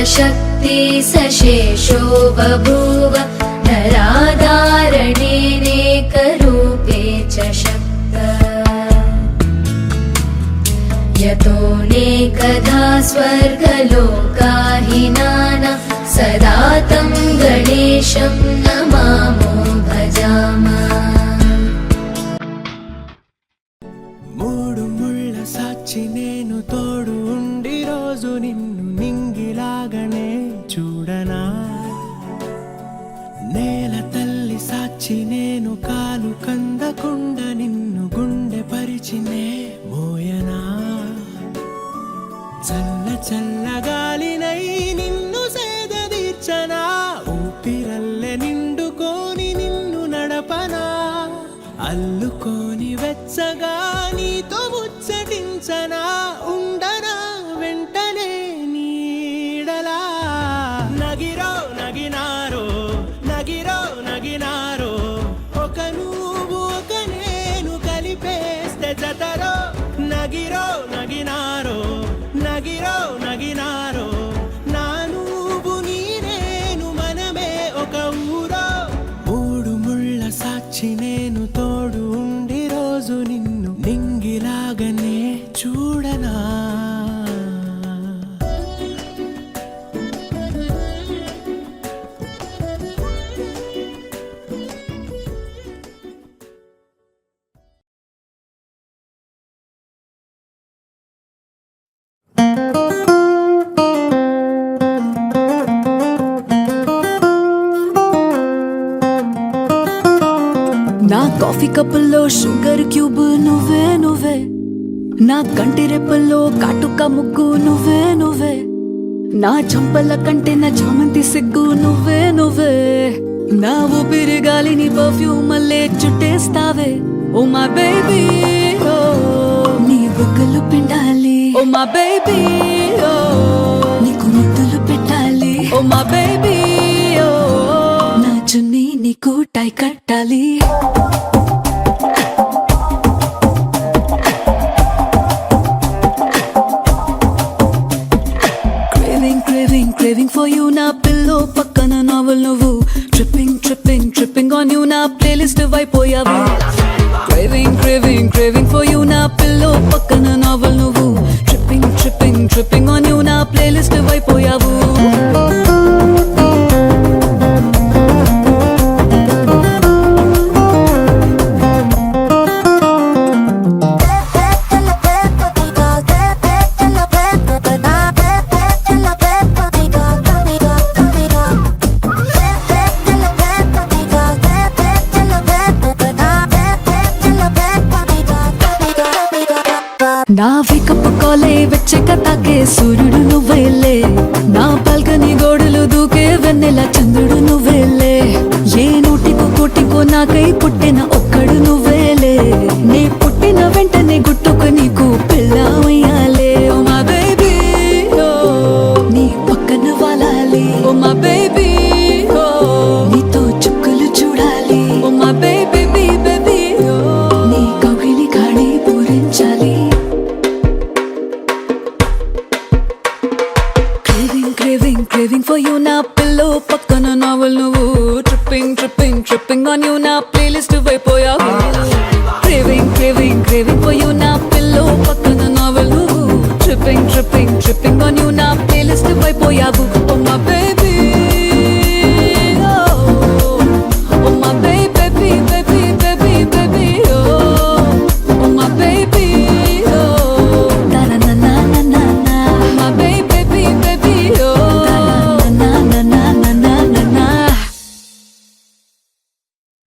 शक्ति सशेषो बभूव नराधारणेनेकरूपे च शक्त यतोऽनेकधा स्वर्गलोकाहिनाना सदा तं गणेशं नमामो भजामः। మూడు ముళ్ళ సాక్షి నేను తోడు ఉండి రోజు నిన్ను నింగిలాగనే చూడనా, నేల తల్లి సాక్షి నేను కాలు కందకుండా నిన్ను గుండె పరిచినే మోయనా, చల్ల చల్లగాలినై నిన్ను సేదదీర్చనా, ఊపిరల్లె నిండుకోని నిన్ను నడపనా, అల్లుకోని వెచ్చగా నీతో ముచ్చటించనా, ఉండనా వెంటనే నీడలా, నగిరో నగినారో నగిరో నగినారో ఒక నువ్వు ఒక నేను కలిపేస్తే జతరో, నగిరో నగినారో నగిరో నగినారో నా నువ్వు నీ నేను మనమే ఒక ఊరో, మూడు ముళ్ళ సాక్షి నేను తోడు ఉండి రోజు నిన్ను నింగిలాగనే చూడనా. నా కాఫీ కప్పుల్లో షుగర్ క్యూబ్ నువ్వే నువ్వే, నా కంటి రెప్పల్లో కాటుక ముగ్గు నువ్వే నువ్వే, నా చంపల కంటే నా చామంతి సిగ్గు నువ్వే నువ్వే, నా ఊపిరి గాలిని పర్ఫ్యూమ్ మల్లే చుట్టేస్తావే ఓ మై బేబీ, ఓ నీ బుగ్గలు పిండాలి ఓ మై బేబీ, ఓ నీకు ముద్దులు పెట్టాలి ఓ మై బేబీ, ఓ నా చున్నీ నీకు టై కట్టాలి. Craving for you నా పిల్లో పక్కన నావల్ నువ్వు, tripping on you నా ప్లేలిస్ట్ వైపోయావు. Craving for you నా పిల్లో పక్కన నావల్ నువ్వు, tripping on you నా ప్లేలిస్ట్ వైపోయావు. నా వేకప్ కాలే వెచ్చక తాకే సూర్యుడు నువ్వేలే, నా బాల్కనీ గోడలు దూకే వెన్నెల చంద్రుడు నువ్వేలే, ఏ నోటికో కోటికో నాకై పుట్టిన ఒక్కడు నువ్వేలే, నే పుట్టిన వెంటనే గుట్టుకు నీకు పిల్లవయ్యాలే ఓ మా బేబీ, ఓ నీ పక్కన వాలాలి ఓ మా బేబీ, ఓ నీతో చుక్కలు చూడాలి ఓ మా బేబీ బేబీ, ఓ నీ కౌగిలి కాడి పూరించాలి. Craving for you నా పిల్లో పక్కన నావల్ నువ్వు, tripping on you నా ప్లేలిస్ట్ వైపోయావు. Craving for you నా పిల్లో పక్కన నావల్ నువ్వు, tripping on you నా ప్లేలిస్ట్ వైపోయావు.